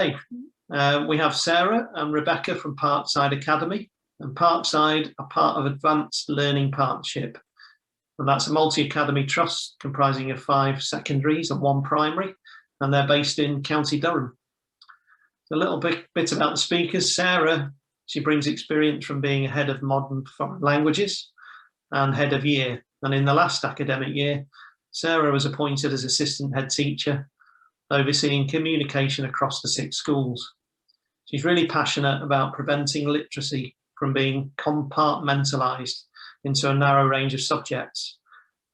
We have Sarah and Rebecca from Parkside Academy, and Parkside are part of Advanced Learning Partnership, and that's a multi-academy trust comprising of 5 secondaries and 1 primary, and they're based in County Durham. A little bit about the speakers. Sarah, she brings experience from being a head of modern foreign languages and head of year, and in the last academic year, Sarah was appointed as assistant head teacher, overseeing communication across the 6 schools. She's really passionate about preventing literacy from being compartmentalised into a narrow range of subjects.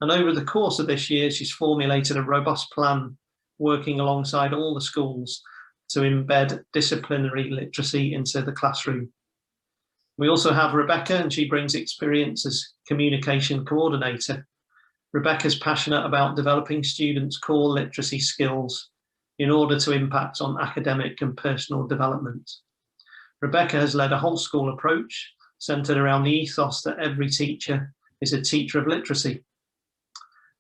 And over the course of this year, she's formulated a robust plan working alongside all the schools to embed disciplinary literacy into the classroom. We also have Rebecca, and she brings experience as communication coordinator. Rebecca's passionate about developing students' core literacy skills in order to impact on academic and personal development. Rebecca has led a whole school approach centred around the ethos that every teacher is a teacher of literacy.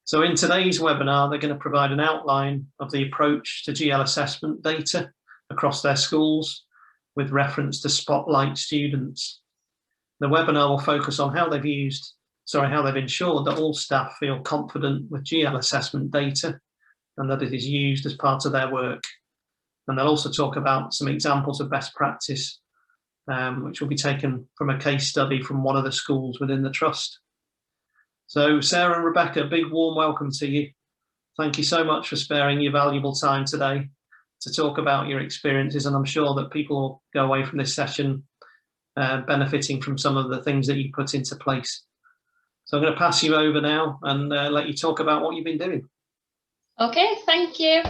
So in today's webinar, they're going to provide an outline of the approach to GL assessment data across their schools with reference to spotlight students. The webinar will focus on how they've ensured that all staff feel confident with GL assessment data and that it is used as part of their work. And they'll also talk about some examples of best practice, which will be taken from a case study from one of the schools within the trust. So Sarah and Rebecca, a big warm welcome to you. Thank you so much for sparing your valuable time today to talk about your experiences, and I'm sure that people will go away from this session benefiting from some of the things that you put into place. So I'm going to pass you over now and let you talk about what you've been doing. Okay, thank you.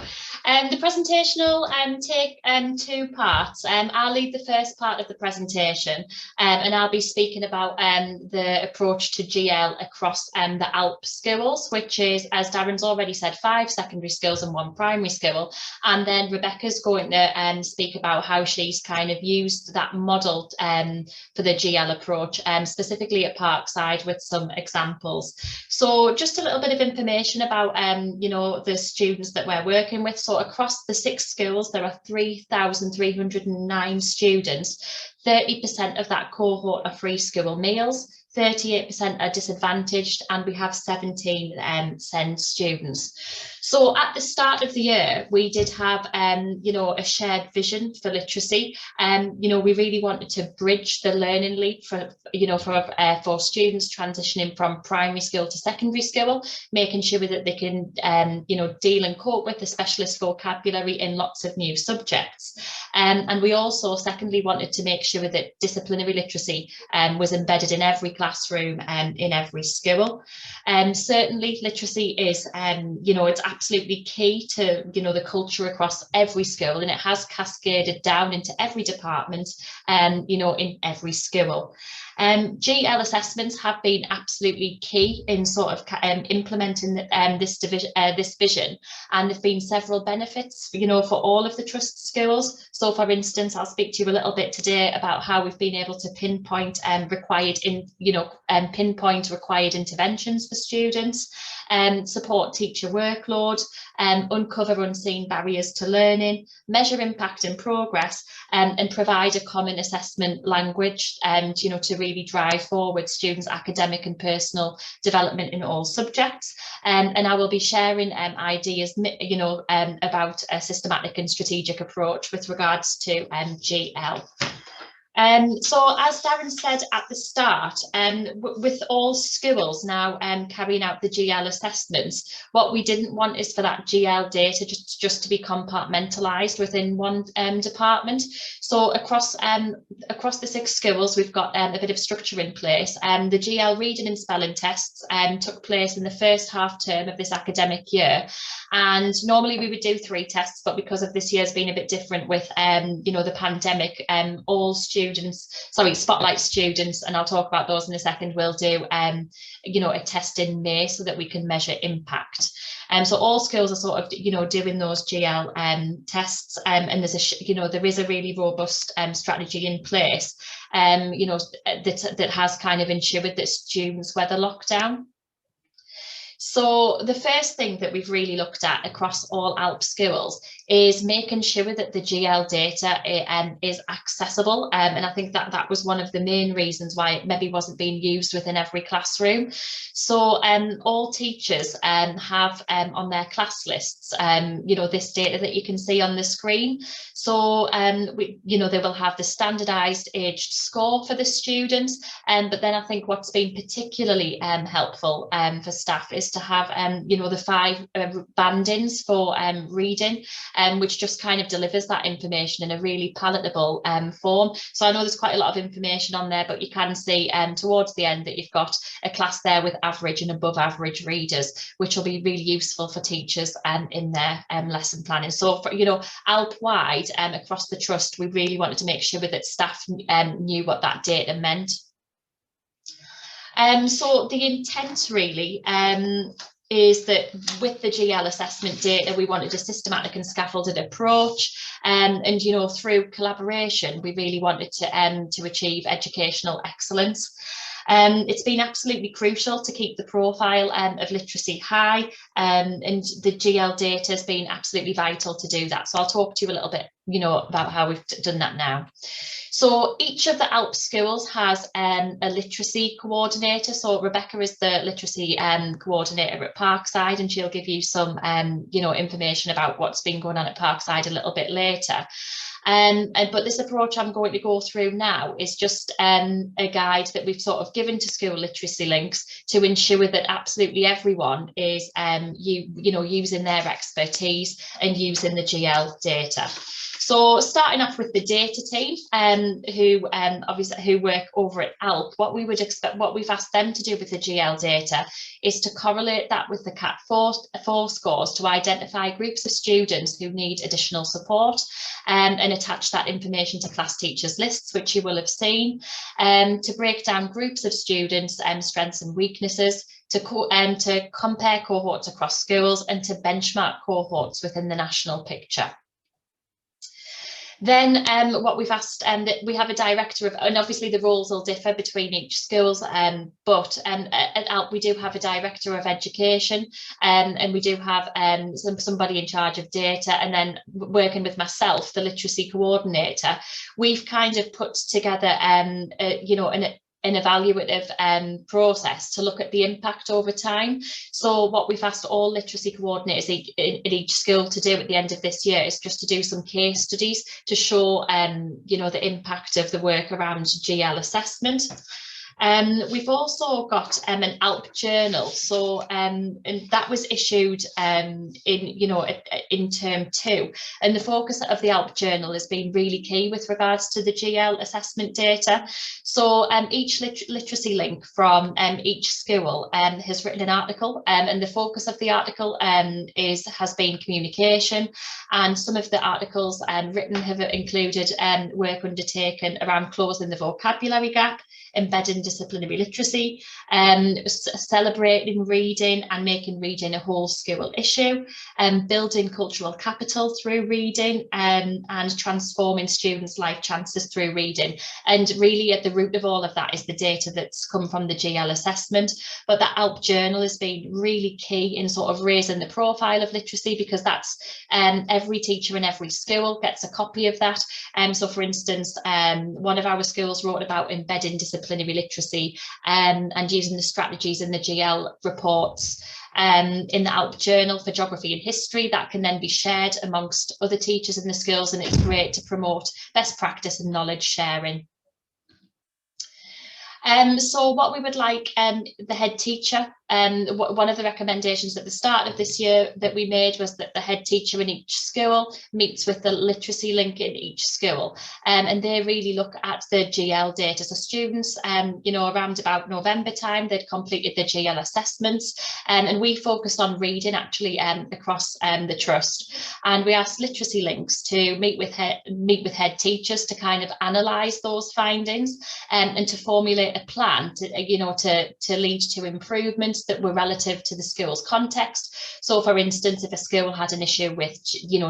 The presentation will take 2 parts. I'll lead the first part of the presentation, and I'll be speaking about the approach to GL across the ALP schools, which is, as Darren's already said, 5 secondary schools and 1 primary school. And then Rebecca's going to speak about how she's kind of used that model for the GL approach, specifically at Parkside with some examples. So just a little bit of information about, you know, the students that we're working with. So across the 6 schools, there are 3,309 students. 30% of that cohort are free school meals, 38% are disadvantaged, and we have 17 SEND students. So at the start of the year, we did have, you know, a shared vision for literacy. You know, we really wanted to bridge the learning leap for, you know, for students transitioning from primary school to secondary school, making sure that they can, you know, deal and cope with the specialist vocabulary in lots of new subjects. And we also, secondly, wanted to make sure that disciplinary literacy was embedded in every classroom and in every school. Certainly, literacy is, you know, it's absolutely key to, you know, the culture across every school, and it has cascaded down into every department, you know, in every school. GL assessments have been absolutely key in sort of implementing this vision, and there've been several benefits, you know, for all of the trust schools. So, for instance, I'll speak to you a little bit today about how we've been able to pinpoint required interventions for students, support teacher workload, uncover unseen barriers to learning, measure impact and progress, and provide a common assessment language, you know, to really drive forward students' academic and personal development in all subjects. And I will be sharing ideas, you know, about a systematic and strategic approach with regards to GL. So as Darren said at the start, with all schools now carrying out the GL assessments, what we didn't want is for that GL data just to be compartmentalised within one department. So across the 6 schools, we've got a bit of structure in place. The GL reading and spelling tests took place in the first half term of this academic year, and normally we would do 3 tests, but because of this year's been a bit different with you know, the pandemic, all spotlight students, and I'll talk about those in a second, will do you know, a test in May so that we can measure impact. So all schools are sort of, you know, doing those GL tests, and there's you know, there is a really robust strategy in place, you know, that has kind of ensured that students weather lockdown. So the first thing that we've really looked at across all ALP schools is making sure that the GL data is accessible, and I think that was one of the main reasons why it maybe wasn't being used within every classroom. So all teachers have on their class lists, this data that you can see on the screen. So they will have the standardised aged score for the students, but then I think what's been particularly helpful for staff is to have the 5 bandings for reading, which just kind of delivers that information in a really palatable form. So I know there's quite a lot of information on there, but you can see towards the end that you've got a class there with average and above average readers, which will be really useful for teachers in their lesson planning. So for ALP-wide across the trust, we really wanted to make sure that staff knew what that data meant. So the intent really is that with the GL assessment data, we wanted a systematic and scaffolded approach, and through collaboration, we really wanted to achieve educational excellence. It's been absolutely crucial to keep the profile of literacy high, and the GL data has been absolutely vital to do that. So I'll talk to you a little bit, about how we've done that now. So each of the ALP schools has a literacy coordinator. So Rebecca is the literacy coordinator at Parkside, and she'll give you some, information about what's been going on at Parkside a little bit later. But this approach I'm going to go through now is just a guide that we've sort of given to school literacy links to ensure that absolutely everyone is using their expertise and using the GL data. So starting off with the data team, who work over at ALP, what we've asked them to do with the GL data is to correlate that with the CAT4 scores to identify groups of students who need additional support, and attach that information to class teachers lists, which you will have seen, to break down groups of students' strengths and weaknesses, to compare cohorts across schools, and to benchmark cohorts within the national picture. Then what we've asked, that we have a director of, and obviously the roles will differ between each schools, but at ALP we do have a director of education, and we do have somebody in charge of data, and then working with myself, the literacy coordinator, we've kind of put together an evaluative process to look at the impact over time. So what we've asked all literacy coordinators in each school to do at the end of this year is just to do some case studies to show the impact of the work around GL assessment. We've also got an ALP journal, so and that was issued in term 2, and the focus of the ALP journal has been really key with regards to the GL assessment data. So each literacy link from each school has written an article, and the focus of the article has been communication, and some of the articles written have included work undertaken around closing the vocabulary gap, embedding disciplinary literacy, celebrating reading and making reading a whole school issue, building cultural capital through reading, and transforming students' life chances through reading. And really at the root of all of that is the data that's come from the GL assessment. But that ALP journal has been really key in sort of raising the profile of literacy, because that's every teacher in every school gets a copy of that. So for instance, one of our schools wrote about embedding disciplinary literacy and using the strategies in the GL reports in the ALP journal for geography and history. That can then be shared amongst other teachers in the schools, and it's great to promote best practice and knowledge sharing. So what we would like the head teacher, one of the recommendations at the start of this year that we made was that the head teacher in each school meets with the literacy link in each school, and they really look at the GL data. So students, around about November time, they'd completed the GL assessments, and we focused on reading actually across the trust, and we asked literacy links to meet with head teachers to kind of analyse those findings, and to formulate a plan to lead to improvement assessments that were relative to the school's context. So for instance, if a school had an issue with,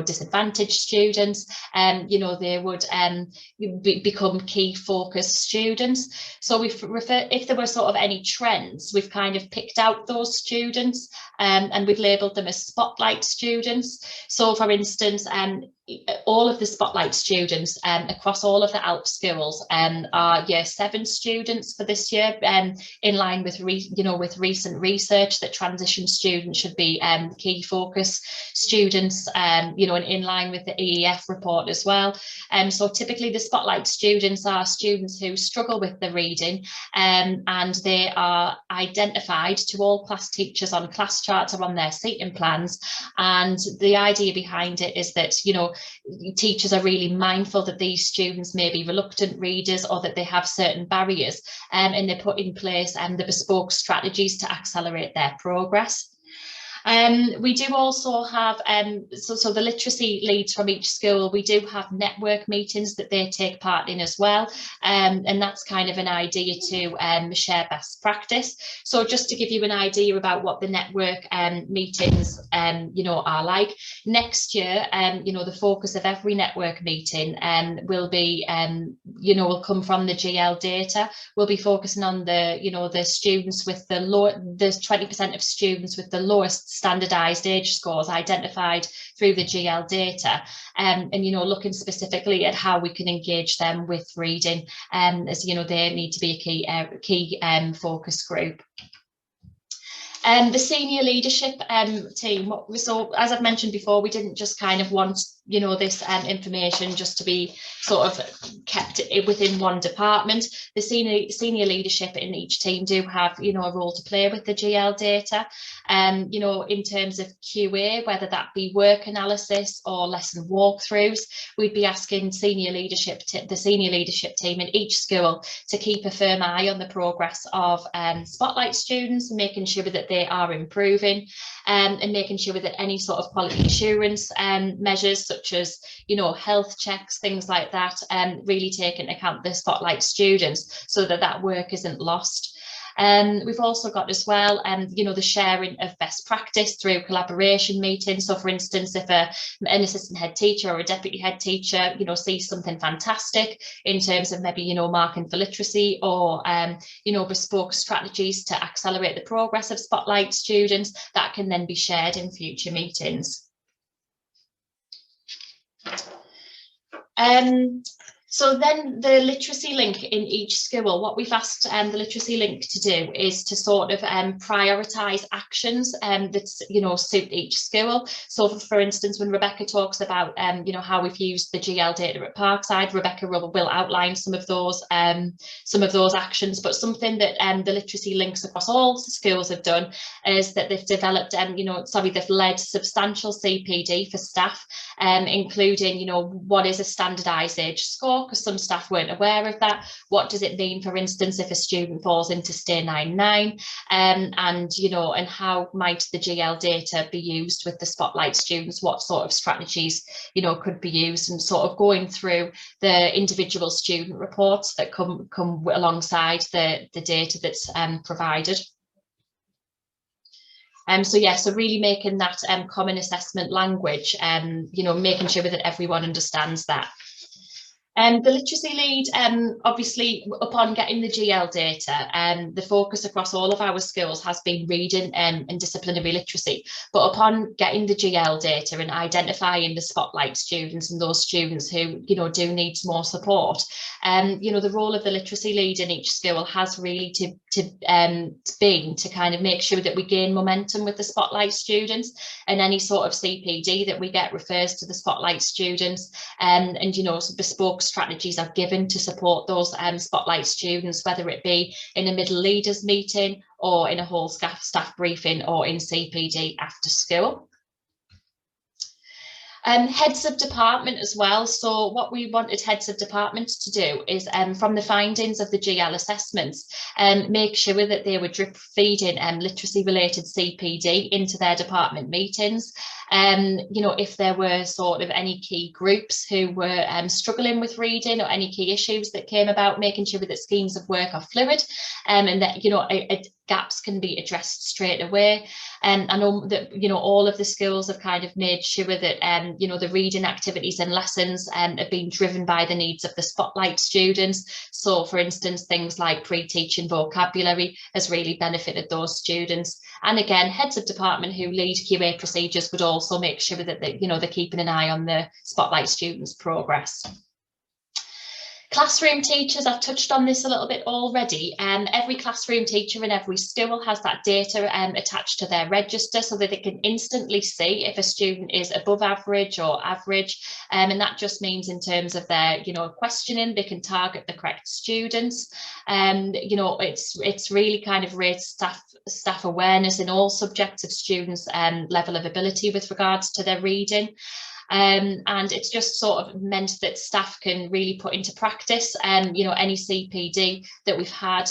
disadvantaged students, they would become key focus students. So if there were sort of any trends, we've kind of picked out those students and we've labelled them as spotlight students. So for instance, all of the spotlight students across all of the ALP schools are Year 7 students for this year, in line with with recent research that transition students should be key focus students, and in line with the EEF report as well. So typically the spotlight students are students who struggle with the reading, and they are identified to all class teachers on class charts or on their seating plans. And the idea behind it is that teachers are really mindful that these students may be reluctant readers or that they have certain barriers, and they put in place the bespoke strategies to accelerate their progress. We do also have, so the literacy leads from each school, we do have network meetings that they take part in as well, and that's kind of an idea to share best practice. So just to give you an idea about what the network meetings are like, next year, the focus of every network meeting will be, will come from the GL data. We'll be focusing on the students with the 20% of students with the lowest standardised age scores identified through the GL data, and looking specifically at how we can engage them with reading, as they need to be a key focus group. The senior leadership team, so as I've mentioned before, we didn't just kind of want this information just to be sort of kept within one department. The senior leadership in each team do have a role to play with the GL data, in terms of QA, whether that be work analysis or lesson walkthroughs. We'd be asking the senior leadership team in each school to keep a firm eye on the progress of spotlight students, making sure that they are improving, and making sure that any sort of quality assurance measures such as health checks, things like that, really take into account the spotlight students so that work isn't lost. We've also got as well, the sharing of best practice through collaboration meetings. So for instance, if an assistant head teacher or a deputy head teacher, sees something fantastic in terms of maybe, marking for literacy or, bespoke strategies to accelerate the progress of spotlight students, that can then be shared in future meetings. So then the literacy link in each school, what we've asked the literacy link to do is to sort of prioritise actions that suit each school. So for instance, when Rebecca talks about how we've used the GL data at Parkside, Rebecca will outline some of those actions. But something that the literacy links across all schools have done is that they've developed they've led substantial CPD for staff, including what is a standardised age score, because some staff weren't aware of that. What does it mean, for instance, if a student falls into Stay 9-9, and how might the GL data be used with the spotlight students? What sort of strategies could be used, and sort of going through the individual student reports that come alongside the data that's provided. So really making that common assessment language, making sure that everyone understands that. The literacy lead, obviously, upon getting the GL data, the focus across all of our schools has been reading and disciplinary literacy. But upon getting the GL data and identifying the spotlight students and those students who, do need more support, the role of the literacy lead in each school has really been to kind of make sure that we gain momentum with the spotlight students, and any sort of CPD that we get refers to the spotlight students, and bespoke strategies are given to support those spotlight students, whether it be in a middle leaders meeting or in a whole staff briefing or in CPD after school. Heads of department as well. So what we wanted heads of departments to do is, from the findings of the GL assessments, make sure that they were drip feeding literacy related CPD into their department meetings. you know, if there were sort of any key groups who were struggling with reading, or any key issues that came about, making sure that schemes of work are fluid, and that, you know, gaps can be addressed straight away. And I know that, you know, all of the schools have kind of made sure that, you know, the reading activities and lessons have been driven by the needs of the spotlight students. So, for instance, things like pre-teaching vocabulary has really benefited those students. And again, heads of department who lead QA procedures would also make sure that you know, they're keeping an eye on the spotlight students' progress. Classroom teachers, I've touched on this a little bit already. Every classroom teacher in every school has that data attached to their register, so that they can instantly see if a student is above average or average. And that just means in terms of their, you know, questioning, they can target the correct students. You know, it's really kind of raised staff awareness in all subjects of students' level of ability with regards to their reading. And it's just sort of meant that staff can really put into practice, you know, any CPD that we've had,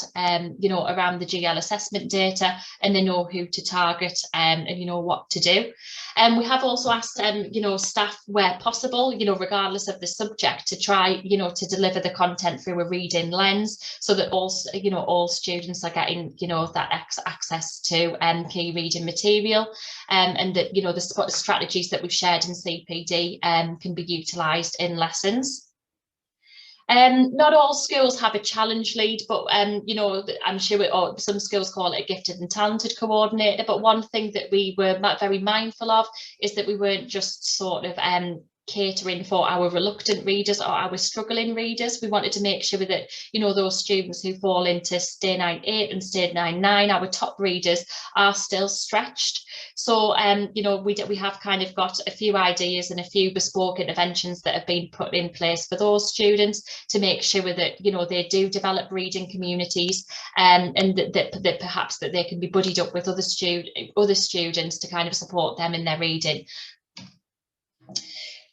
you know, around the GL assessment data, and they know who to target, and you know what to do. And we have also asked, you know, staff where possible, you know, regardless of the subject, to try, you know, to deliver the content through a reading lens, so that also, you know, all students are getting, you know, that access to key reading material, and that, you know, the strategies that we've shared in CPD can be utilised in lessons. Not all schools have a challenge lead, but you know, I'm sure some schools call it a gifted and talented coordinator. But one thing that we were very mindful of is that we weren't just sort of catering for our reluctant readers or our struggling readers. We wanted to make sure that, you know, those students who fall into Stay 9-8 and Stay 9-9, our top readers, are still stretched. So, you know, we have kind of got a few ideas and a few bespoke interventions that have been put in place for those students to make sure that, you know, they do develop reading communities, and that perhaps that they can be buddied up with other students to kind of support them in their reading.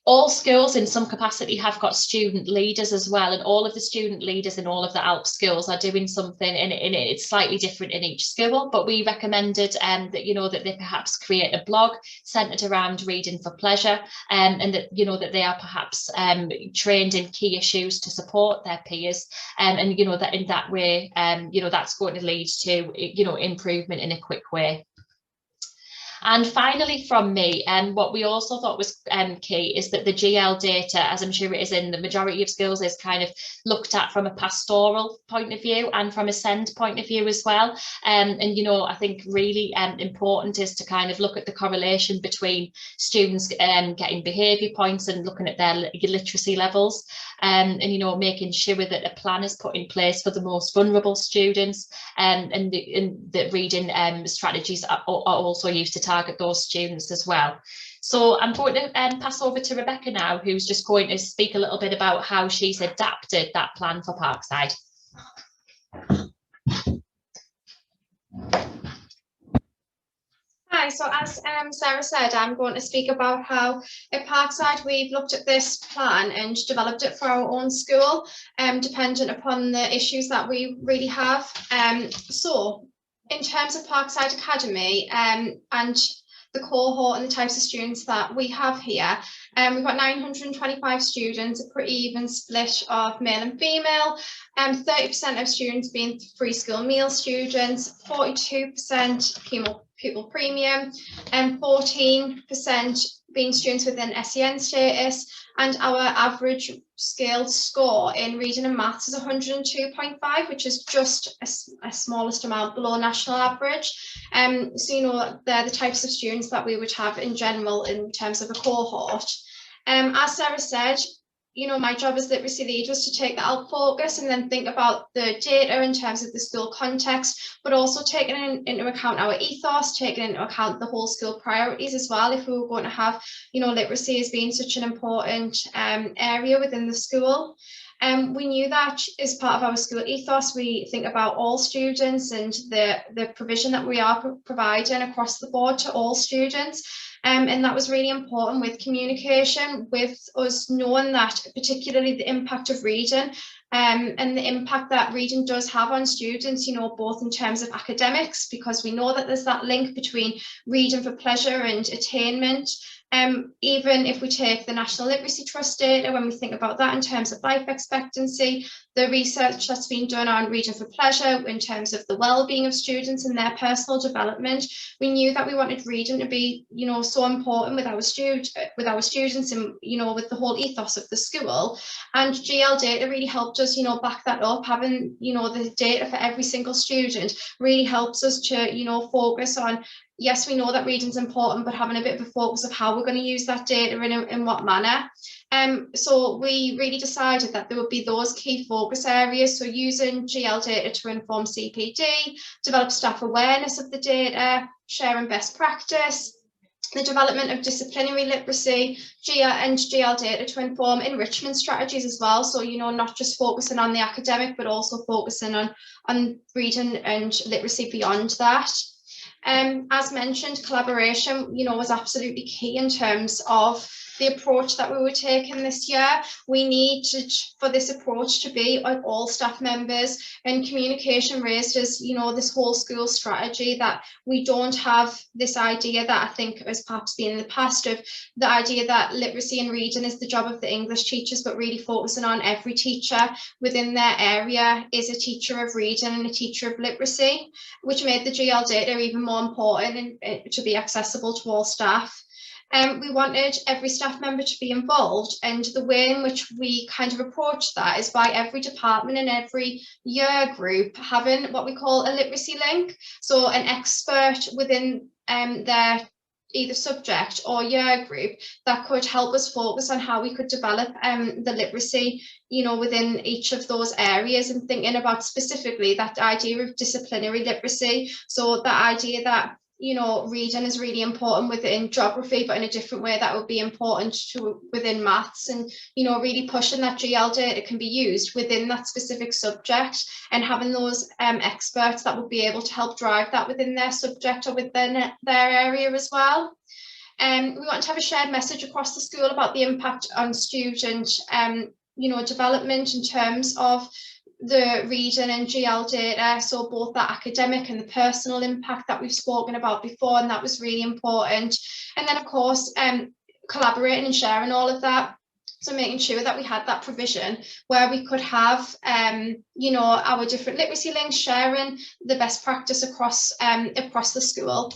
All schools in some capacity have got student leaders as well, and all of the student leaders in all of the ALP schools are doing something, and it's slightly different in each school. But we recommended that, you know, that they perhaps create a blog centred around reading for pleasure, and that, you know, that they are perhaps trained in key issues to support their peers, and you know, that in that way, you know, that's going to lead to, you know, improvement in a quick way. And finally from me, what we also thought was key is that the GL data, as I'm sure it is in the majority of schools, is kind of looked at from a pastoral point of view and from a SEND point of view as well. And, you know, I think really important is to kind of look at the correlation between students getting behaviour points and looking at their literacy levels, and, you know, making sure that a plan is put in place for the most vulnerable students, and the reading strategies are also used to target those students as well. So I'm going to pass over to Rebecca now, who's just going to speak a little bit about how she's adapted that plan for Parkside. Hi, so as Sarah said, I'm going to speak about how at Parkside we've looked at this plan and developed it for our own school, dependent upon the issues that we really have. So in terms of Parkside Academy and the cohort and the types of students that we have here, we've got 925 students, a pretty even split of male and female, 30% of students being free school meal students, 42% pupil premium, and 14% being students within SEN status, and our average scaled score in reading and maths is 102.5, which is just a smallest amount below national average. So, you know, they're the types of students that we would have in general in terms of a cohort. As Sarah said, you know, my job as literacy lead was to take that out focus and then think about the data in terms of the school context, but also taking into account our ethos, taking into account the whole school priorities as well, if we were going to have, you know, literacy as being such an important area within the school. We knew that as part of our school ethos, we think about all students and the provision that we are providing across the board to all students. And that was really important with communication, with us knowing that particularly the impact of reading and the impact that reading does have on students, you know, both in terms of academics, because we know that there's that link between reading for pleasure and attainment. Even if we take the National Literacy Trust data, when we think about that in terms of life expectancy, the research that's been done on reading for pleasure in terms of the well-being of students and their personal development, we knew that we wanted reading to be, you know, so important with our students and, you know, with the whole ethos of the school. And GL data really helped us, you know, back that up. Having, you know, the data for every single student really helps us to, you know, focus on, yes, we know that reading's important, but having a bit of a focus of how we're going to use that data and in what manner. So we really decided that there would be those key focus areas. So using GL data to inform CPD, develop staff awareness of the data, sharing best practice, the development of disciplinary literacy, and GL data to inform enrichment strategies as well. So, you know, not just focusing on the academic, but also focusing on reading and literacy beyond that. As mentioned, collaboration, you know, was absolutely key in terms of the approach that we were taking this year. We need for this approach to be on all staff members, and communication raised as, you know, this whole school strategy, that we don't have this idea that I think has perhaps been in the past of the idea that literacy and reading is the job of the English teachers, but really focusing on every teacher within their area is a teacher of reading and a teacher of literacy, which made the GL data even more important and to be accessible to all staff. We wanted every staff member to be involved, and the way in which we kind of approach that is by every department and every year group having what we call a literacy link. So an expert within their either subject or year group that could help us focus on how we could develop the literacy, you know, within each of those areas, and thinking about specifically that idea of disciplinary literacy. So the idea that, you know, reading is really important within geography, but in a different way that would be important to within maths, and, you know, really pushing that GL data can be used within that specific subject, and having those experts that would be able to help drive that within their subject or within their area as well. We want to have a shared message across the school about the impact on student, you know, development in terms of the reading and GL data, so both that academic and the personal impact that we've spoken about before, and that was really important. And then of course collaborating and sharing all of that, so making sure that we had that provision where we could have you know, our different literacy links, sharing the best practice across the school.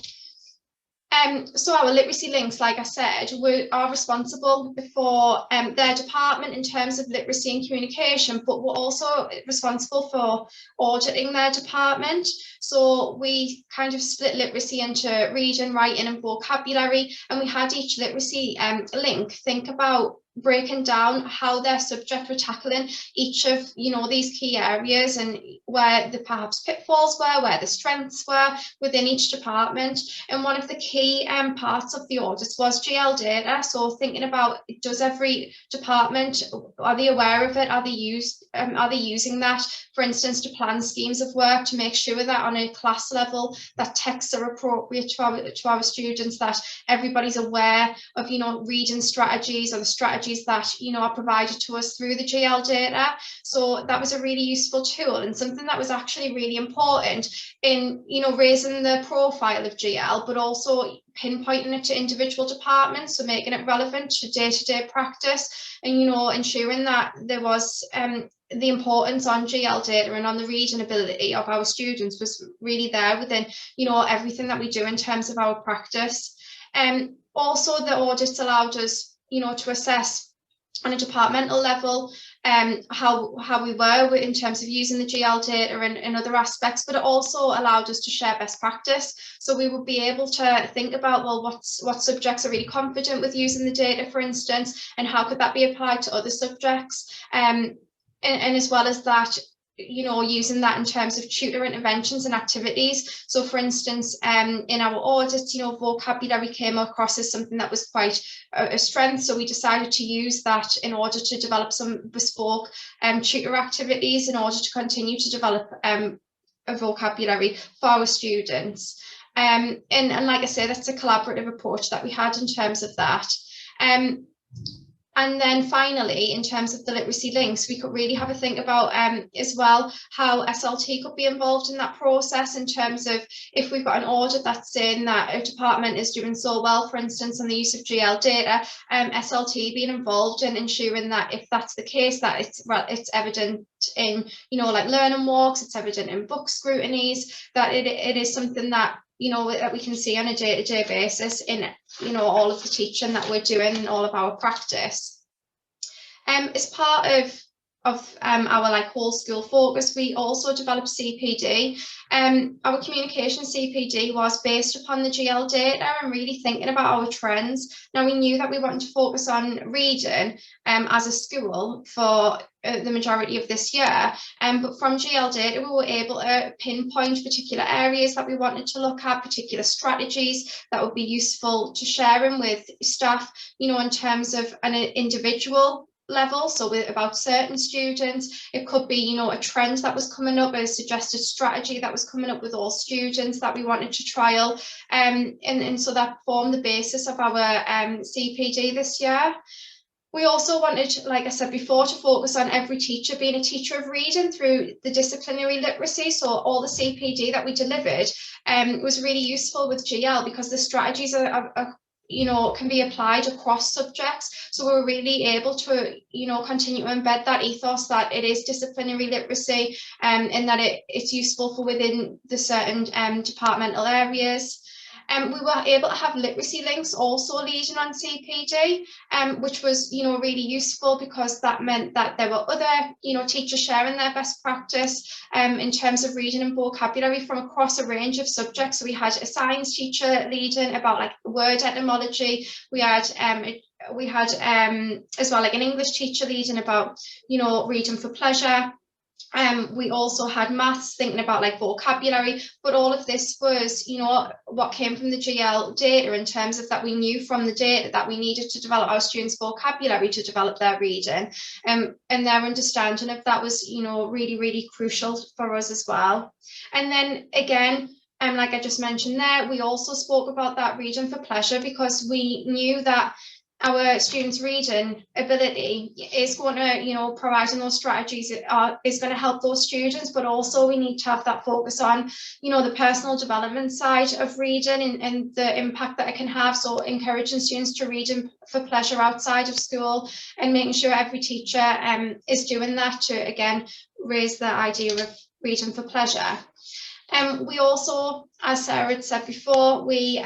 So our literacy links, like I said, are responsible for their department in terms of literacy and communication, but we're also responsible for auditing their department. So we kind of split literacy into reading, writing and vocabulary, and we had each literacy link think about breaking down how their subject were tackling each of, you know, these key areas, and where the perhaps pitfalls were, where the strengths were within each department. And one of the key parts of the audits was GL data. So thinking about, does every department, are they aware of it? Are they using that, for instance, to plan schemes of work, to make sure that on a class level that texts are appropriate to our students, that everybody's aware of, you know, reading strategies or the strategies that, you know, are provided to us through the GL data. So that was a really useful tool, and something that was actually really important in, you know, raising the profile of GL, but also pinpointing it to individual departments, so making it relevant to day-to-day practice, and, you know, ensuring that there was the importance on GL data and on the reading ability of our students was really there within, you know, everything that we do in terms of our practice. Also, the audits allowed us, you know, to assess on a departmental level how we were in terms of using the GL data and other aspects, but it also allowed us to share best practice. So we would be able to think about, well, what subjects are really confident with using the data, for instance, and how could that be applied to other subjects, and as well as that, you know, using that in terms of tutor interventions and activities. So for instance, in our audits, you know, vocabulary came across as something that was quite a strength, so we decided to use that in order to develop some bespoke tutor activities in order to continue to develop a vocabulary for our students. And like I say, that's a collaborative approach that we had in terms of that. And then finally, in terms of the literacy links, we could really have a think about as well how SLT could be involved in that process, in terms of if we've got an audit that's saying that a department is doing so well, for instance, on the use of GL data, SLT being involved in ensuring that if that's the case, that it's evident in, you know, like learning walks, it's evident in book scrutinies, that it is something that, you know, that we can see on a day-to-day basis in, you know, all of the teaching that we're doing in all of our practice. As part of our like whole school focus, we also developed CPD. Our communication CPD was based upon the GL data and really thinking about our trends. Now, we knew that we wanted to focus on reading as a school for the majority of this year, but from GL data we were able to pinpoint particular areas that we wanted to look at, particular strategies that would be useful to sharing with staff, you know, in terms of an individual level. So about certain students, it could be, you know, a trend that was coming up, a suggested strategy that was coming up with all students that we wanted to trial, and so that formed the basis of our CPD this year. We also wanted, like I said before, to focus on every teacher being a teacher of reading through the disciplinary literacy. So all the CPD that we delivered was really useful with GL, because the strategies are you know, can be applied across subjects. So we're really able to, you know, continue to embed that ethos that it is disciplinary literacy, and that it's useful for within the certain departmental areas. We were able to have literacy links also leading on CPD, which was, you know, really useful, because that meant that there were other, you know, teachers sharing their best practice in terms of reading and vocabulary from across a range of subjects. So we had a science teacher leading about like word etymology. We had as well like an English teacher leading about, you know, reading for pleasure. We also had maths thinking about like vocabulary, but all of this was, you know, what came from the GL data, in terms of that we knew from the data that we needed to develop our students' vocabulary to develop their reading, and their understanding of that was, you know, really, really crucial for us as well. And then again, like I just mentioned there, we also spoke about that reading for pleasure, because we knew that our students' reading ability is going to, you know, providing those strategies is going to help those students, but also we need to have that focus on, you know, the personal development side of reading and the impact that it can have. So encouraging students to read for pleasure outside of school, and making sure every teacher is doing that to, again, raise the idea of reading for pleasure. We also, as Sarah had said before, we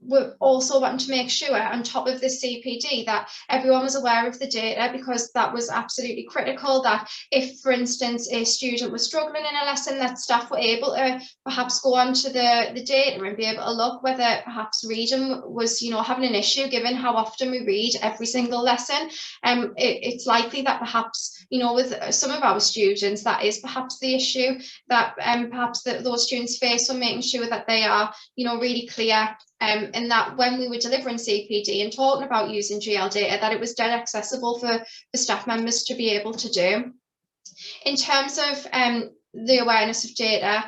were also wanting to make sure on top of this CPD that everyone was aware of the data, because that was absolutely critical, that if, for instance, a student was struggling in a lesson, that staff were able to perhaps go onto the data and be able to look whether perhaps reading was, you know, having an issue, given how often we read every single lesson. It's likely that perhaps, you know, with some of our students, that is perhaps the issue that perhaps those students face. So making sure that they are, you know, really clear, and that when we were delivering CPD and talking about using GL data, that it was dead accessible for staff members to be able to do. In terms of the awareness of data,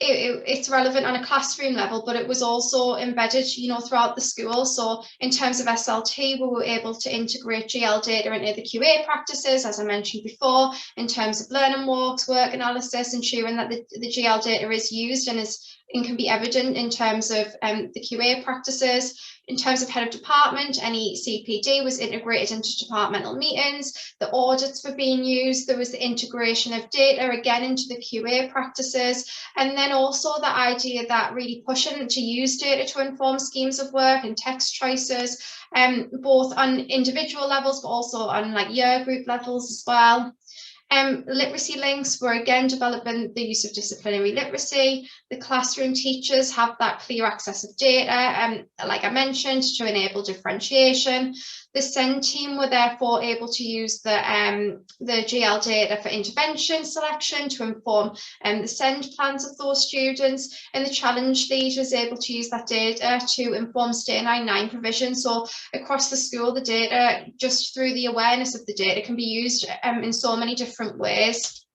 it's relevant on a classroom level, but it was also embedded, you know, throughout the school. So in terms of SLT, we were able to integrate GL data into the QA practices, as I mentioned before, in terms of learning walks, work analysis, ensuring that the GL data is used and can be evident in terms of the QA practices. In terms of head of department, any CPD was integrated into departmental meetings, the audits were being used, there was the integration of data again into the QA practices, and then also the idea that really pushing to use data to inform schemes of work and text choices, both on individual levels, but also on like year group levels as well. Literacy links were again developing the use of disciplinary literacy. The classroom teachers have that clear access of data, like I mentioned, to enable differentiation. The SEND team were therefore able to use the GL data for intervention selection to inform the SEND plans of those students, and the challenge lead was able to use that data to inform Stay 99 provision. So across the school, the data, just through the awareness of the data, can be used in so many different ways.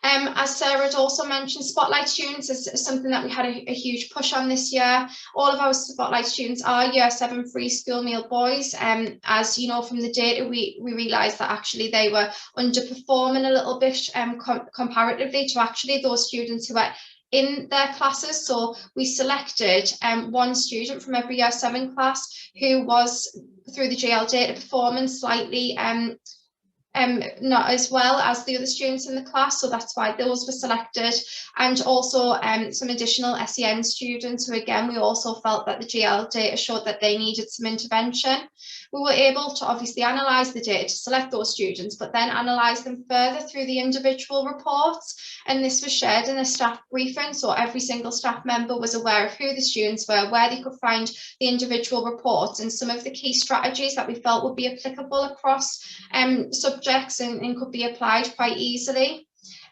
As Sarah had also mentioned, Spotlight students is something that we had a huge push on this year. All of our Spotlight students are Year 7 free school meal boys. As you know from the data, we realised that actually they were underperforming a little bit comparatively to actually those students who were in their classes. So we selected one student from every Year 7 class who was, through the GL data, performing slightly not as well as the other students in the class, so that's why those were selected. And also some additional SEN students who, again, we also felt that the GL data showed that they needed some intervention. We were able to obviously analyse the data to select those students, but then analyse them further through the individual reports, and this was shared in a staff briefing, so every single staff member was aware of who the students were, where they could find the individual reports, and some of the key strategies that we felt would be applicable across subjects and could be applied quite easily.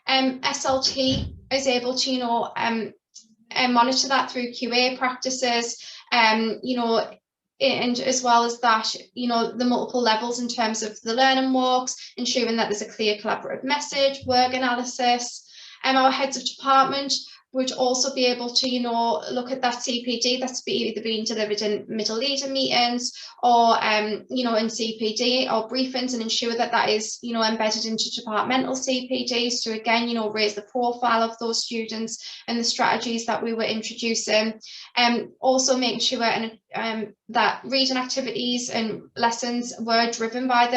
SLT is able to, monitor that through QA practices, and as well as that, the multiple levels in terms of the learning walks, ensuring that there's a clear collaborative message, work analysis. Our heads of department would also be able to, look at that CPD that's either being delivered in middle leader meetings or, in CPD or briefings, and ensure that that is, embedded into departmental CPDs to, again, raise the profile of those students and the strategies that we were introducing. Also making sure that reading activities and lessons were driven by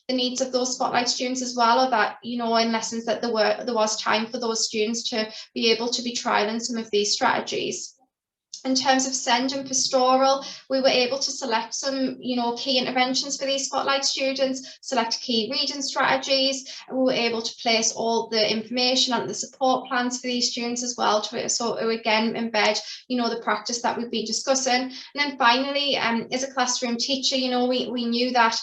the needs of those Spotlight students as well, or that, in lessons that there was time for those students to be able to be trialing some of these strategies. In terms of SEND and Pastoral, we were able to select some, key interventions for these Spotlight students, select key reading strategies, and we were able to place all the information on the support plans for these students as well, to again embed, the practice that we've been discussing. And then finally, as a classroom teacher, we knew that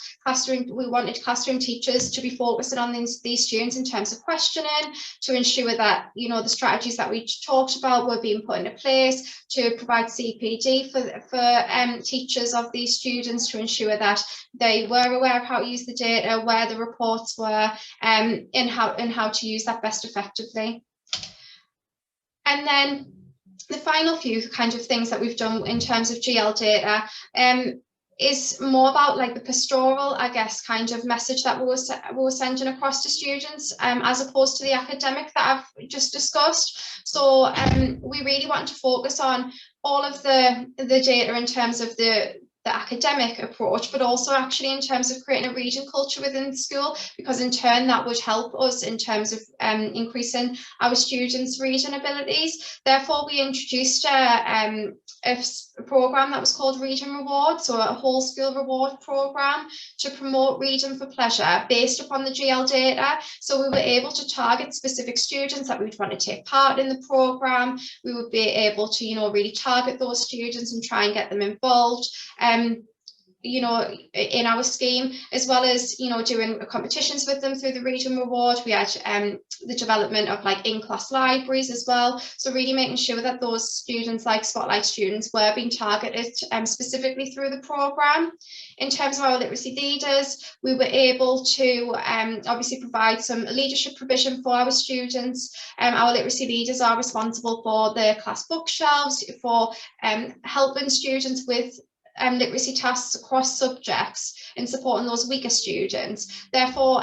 we wanted classroom teachers to be focusing on these students in terms of questioning, to ensure that, the strategies that we talked about were being put into place, to provide CPD for teachers of these students to ensure that they were aware of how to use the data, where the reports were, and how to use that best effectively. And then the final few kind of things that we've done in terms of GL data is more about like the pastoral, I guess, kind of message that we were sending across to students, as opposed to the academic that I've just discussed. So we really want to focus on all of the data in terms of the academic approach, but also actually in terms of creating a reading culture within school, because in turn that would help us in terms of increasing our students' reading abilities. Therefore, we introduced a program that was called Reading Rewards, so a whole school reward program to promote reading for pleasure based upon the GL data. So we were able to target specific students that we would want to take part in the program. We would be able to, really target those students and try and get them involved. In our scheme, as well as, doing competitions with them through the Reading Reward. We had the development of like in-class libraries as well. So really making sure that those students, like Spotlight students, were being targeted specifically through the programme. In terms of our literacy leaders, we were able to obviously provide some leadership provision for our students. Our literacy leaders are responsible for the class bookshelves, for helping students with literacy tasks across subjects and supporting those weaker students. Therefore,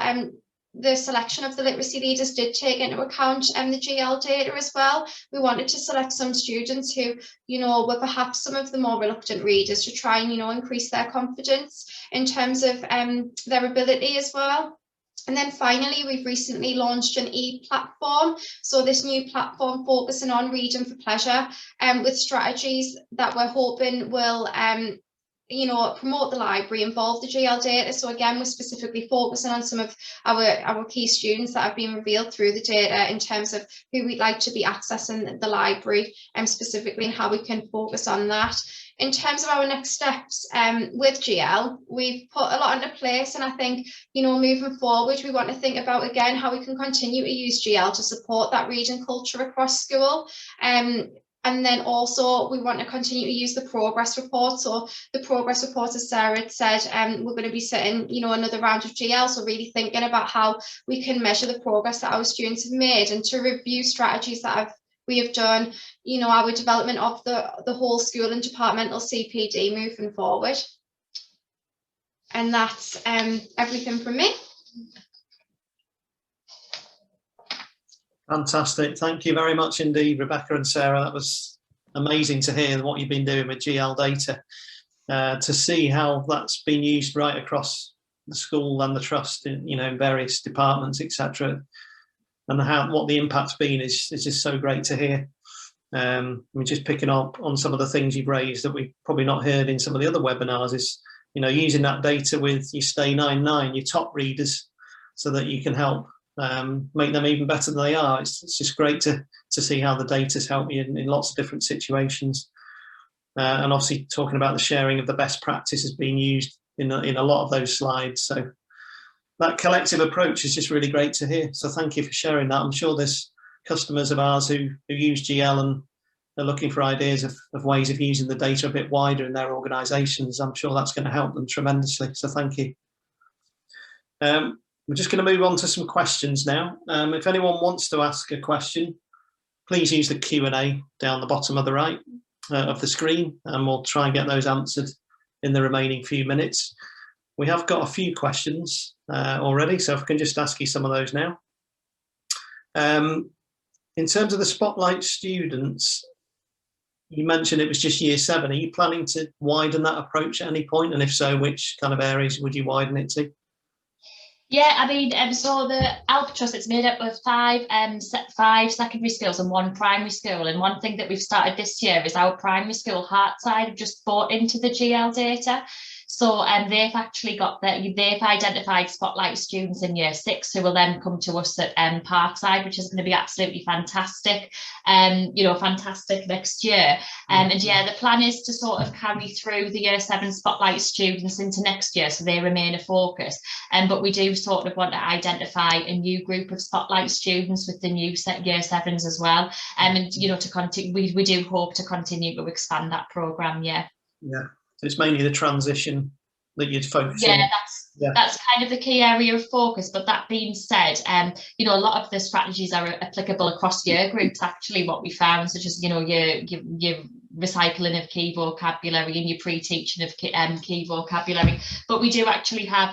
the selection of the literacy leaders did take into account the GL data as well. We wanted to select some students who, were perhaps some of the more reluctant readers, to try and, increase their confidence in terms of their ability as well. And then finally, we've recently launched an e-platform. So this new platform focusing on reading for pleasure, with strategies that we're hoping will promote the library, involve the GL data. So again, we're specifically focusing on some of our key students that have been revealed through the data in terms of who we'd like to be accessing the library, specifically, and how we can focus on that. In terms of our next steps with GL, we've put a lot into place, and I think, moving forward, we want to think about, again, how we can continue to use GL to support that reading culture across school. And then also we want to continue to use the progress report. So the progress report, as Sarah had said, we're going to be sitting, another round of GL. So really thinking about how we can measure the progress that our students have made, and to review strategies that we have done, our development of the whole school and departmental CPD moving forward. And that's everything from me. Fantastic. Thank you very much indeed, Rebecca and Sarah. That was amazing to hear what you've been doing with GL data, to see how that's been used right across the school and the trust in various departments, etc. And what the impact's been is just so great to hear. We're just picking up on some of the things you've raised that we've probably not heard in some of the other webinars, is using that data with your Stay 9-9, your top readers, so that you can help make them even better than they are. It's just great to see how the data's helped you in lots of different situations. And obviously talking about the sharing of the best practices being used in a lot of those slides. So that collective approach is just really great to hear. So thank you for sharing that. I'm sure there's customers of ours who use GL and they're looking for ideas of ways of using the data a bit wider in their organisations. I'm sure that's going to help them tremendously. So thank you. We're just going to move on to some questions now. If anyone wants to ask a question, please use the Q&A down the bottom of the right of the screen, and we'll try and get those answered in the remaining few minutes. We have got a few questions already, so if I can just ask you some of those now. In terms of the Spotlight students, you mentioned it was just year 7. Are you planning to widen that approach at any point? And if so, which kind of areas would you widen it to? Yeah, I mean, so the ALP Trust, it's made up of 5 secondary schools and 1 primary school. And one thing that we've started this year is our primary school, Parkside, have just bought into the GL data. So they've actually they've identified Spotlight students in year 6 who will then come to us at Parkside, which is going to be absolutely fantastic, fantastic next year. And yeah, the plan is to sort of carry through the year 7 Spotlight students into next year, so they remain a focus. But we do sort of want to identify a new group of Spotlight students with the new year 7s as well. And to continue, we do hope to continue to expand that programme. Yeah. So it's mainly the transition that you'd focus on. That's kind of the key area of focus. But that being said, a lot of the strategies are applicable across year groups. Actually, what we found, such as your recycling of key vocabulary and your pre-teaching of key vocabulary. But we do actually have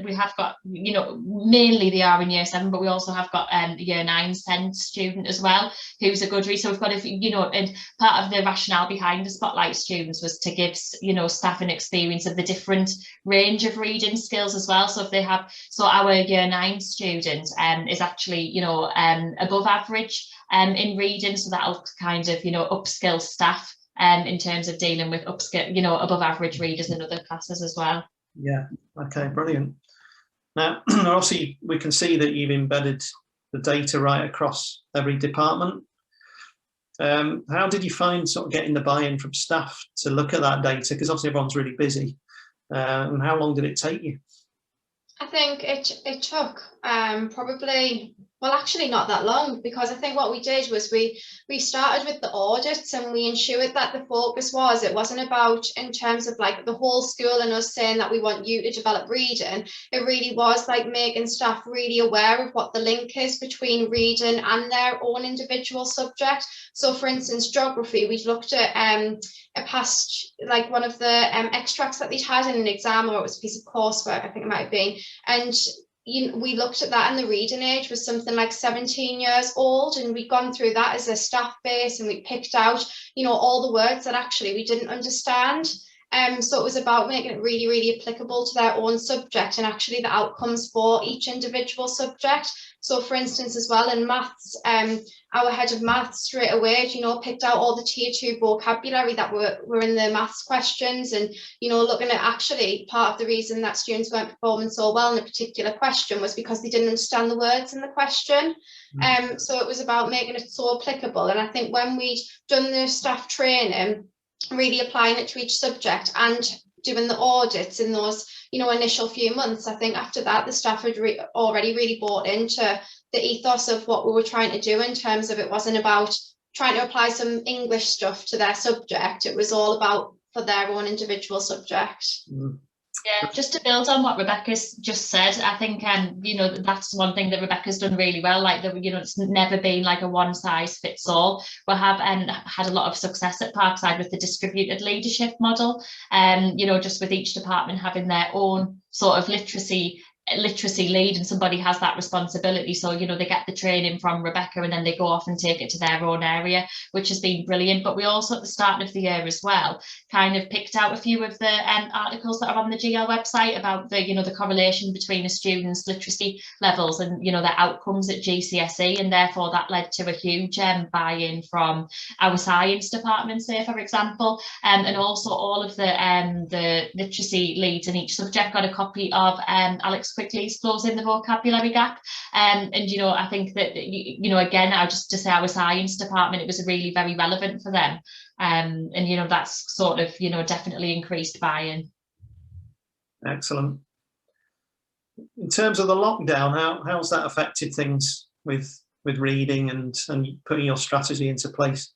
we have got, mainly they are in year 7, but we also have got a year 9 SEND student as well, who's a good read. So we've got and part of the rationale behind the Spotlight students was to give staff an experience of the different range of reading skills as well. So if they have, our year 9 student is actually above average in reading, so that'll kind of upskill staff in terms of dealing with above average readers in other classes as well. Yeah, okay, brilliant. Now obviously we can see that you've embedded the data right across every department. How did you find sort of getting the buy-in from staff to look at that data, because obviously everyone's really busy, and how long did it take you? I think it took probably, well, actually not that long, because I think what we did was we started with the audits, and we ensured that the focus it wasn't about in terms of like the whole school and us saying that we want you to develop reading. It really was like making staff really aware of what the link is between reading and their own individual subject. So for instance, geography, we looked at a past, like one of the extracts that they'd had in an exam, or it was a piece of coursework, I think it might have been, and we looked at that, and the reading age was something like 17 years old, and we'd gone through that as a staff base, and we picked out all the words that actually we didn't understand. So it was about making it really, really applicable to their own subject, and actually the outcomes for each individual subject. So for instance, as well in maths, our head of maths straight away, picked out all the tier 2 vocabulary that were in the maths questions, and, looking at actually part of the reason that students weren't performing so well in a particular question was because they didn't understand the words in the question. So it was about making it so applicable. And I think when we'd done the staff training, really applying it to each subject and doing the audits in those initial few months, I think after that the staff had already really bought into the ethos of what we were trying to do, in terms of it wasn't about trying to apply some English stuff to their subject. It was all about for their own individual subject. Yeah, just to build on what Rebecca's just said, I think you know, that's one thing that Rebecca's done really well. Like, you know, it's never been like a one size fits all. We have had a lot of success at Parkside with the distributed leadership model, you know, just with each department having their own sort of literacy lead, and somebody has that responsibility. So, you know, they get the training from Rebecca and then they go off and take it to their own area, which has been brilliant. But we also, at the start of the year as well, kind of picked out a few of the articles that are on the GL website about the, you know, the correlation between a student's literacy levels and, you know, their outcomes at GCSE, and therefore that led to a huge buy-in from our science department, say, for example, and also all of the literacy leads in each subject got a copy of Alex Quickly's Closing the Vocabulary Gap, and you know, I think that, you know, again, I just to say our science department, it was really very relevant for them, and you know, that's sort of, you know, definitely increased buy-in. Excellent. In terms of the lockdown, how's that affected things with reading and putting your strategy into place?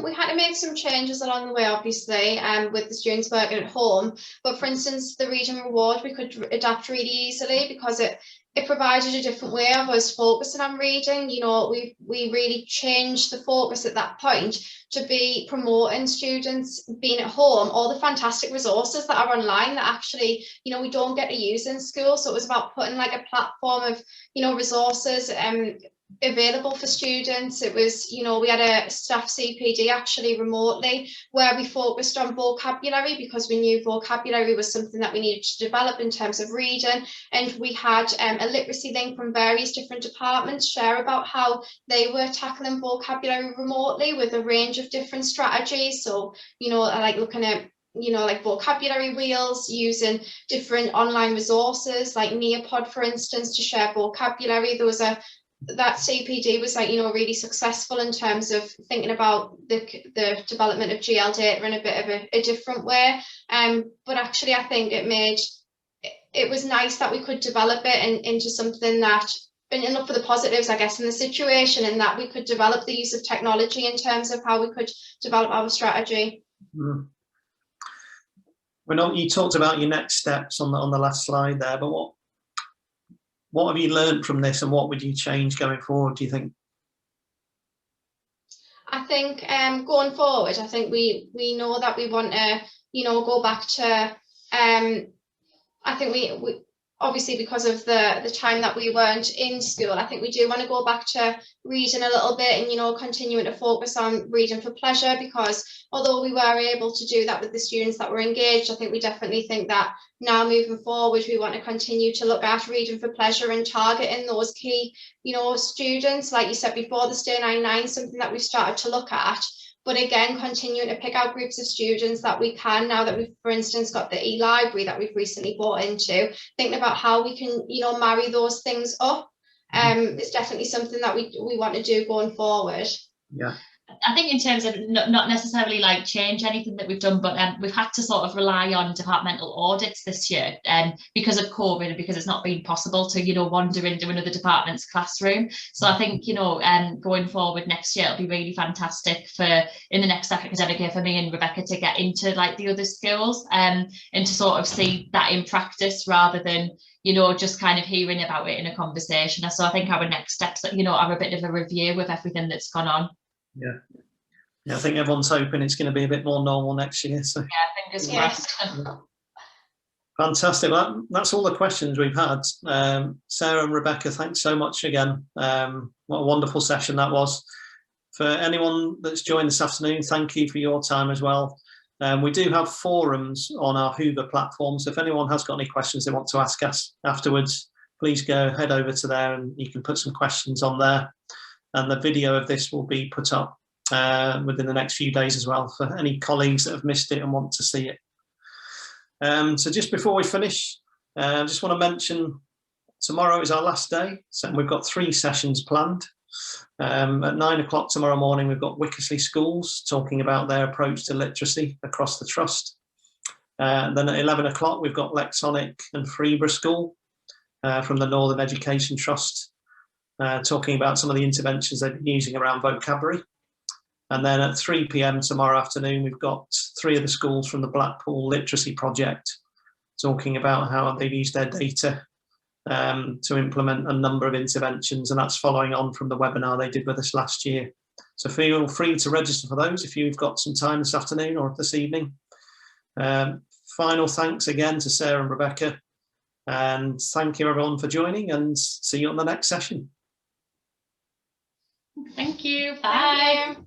We had to make some changes along the way, obviously, with the students working at home. But for instance, the reading reward, we could adapt really easily because it provided a different way of us focusing on reading. You know, we really changed the focus at that point to be promoting students being at home, all the fantastic resources that are online that actually, you know, we don't get to use in school. So it was about putting like a platform of, you know, resources available for students. It was, you know, we had a staff CPD actually remotely where we focused on vocabulary because we knew vocabulary was something that we needed to develop in terms of reading, and we had a literacy link from various different departments share about how they were tackling vocabulary remotely with a range of different strategies. So, you know, like looking at, you know, like vocabulary wheels, using different online resources like Neopod, for instance, to share vocabulary. There was that CPD was, like, you know, really successful in terms of thinking about the development of GL data in a bit of a different way. But actually, I think it was nice that we could develop it into something that, and look for the positives, I guess, in the situation, and that we could develop the use of technology in terms of how we could develop our strategy. Mm. Well, you talked about your next steps on the last slide there, but what have you learned from this, and what would you change going forward, do you think? I think going forward, I think we know that we want to, you know, go back to, I think we obviously, because of the time that we weren't in school, I think we do want to go back to reading a little bit and, you know, continuing to focus on reading for pleasure, because although we were able to do that with the students that were engaged, I think we definitely think that now moving forward, we want to continue to look at reading for pleasure and targeting those key, you know, students, like you said before, the Stay 99, something that we've started to look at. But again, continuing to pick out groups of students that we can, now that we've, for instance, got the e-library that we've recently bought into, thinking about how we can, you know, marry those things up. It's definitely something that we want to do going forward. Yeah. I think in terms of not necessarily like change anything that we've done, but we've had to sort of rely on departmental audits this year because of COVID, and because it's not been possible to, you know, wander into another department's classroom. So I think, you know, going forward next year, it'll be really fantastic for in the next academic year for me and Rebecca to get into like the other schools and to sort of see that in practice rather than, you know, just kind of hearing about it in a conversation. So I think our next steps, you know, are a bit of a review of everything that's gone on. Yeah, I think everyone's hoping it's going to be a bit more normal next year. So yeah, fingers crossed. Fantastic. Well, that's all the questions we've had. Sarah and Rebecca, thanks so much again. What a wonderful session that was. For anyone that's joined this afternoon, thank you for your time as well. We do have forums on our Hoover platform, so if anyone has got any questions they want to ask us afterwards, please head over to there and you can put some questions on there. And the video of this will be put up within the next few days as well for any colleagues that have missed it and want to see it. So just before we finish, I just want to mention tomorrow is our last day. So we've got 3 sessions planned. At 9 o'clock tomorrow morning, we've got Wickersley Schools talking about their approach to literacy across the trust. Then at 11 o'clock, we've got Lexonic and Freeborough School from the Northern Education Trust. talking about some of the interventions they've been using around vocabulary. And then at 3 p.m. tomorrow afternoon, we've got 3 of the schools from the Blackpool Literacy Project talking about how they've used their data to implement a number of interventions, and that's following on from the webinar they did with us last year. So feel free to register for those if you've got some time this afternoon or this evening. Final thanks again to Sarah and Rebecca, and thank you everyone for joining, and see you on the next session. Thank you. Bye. Thank you.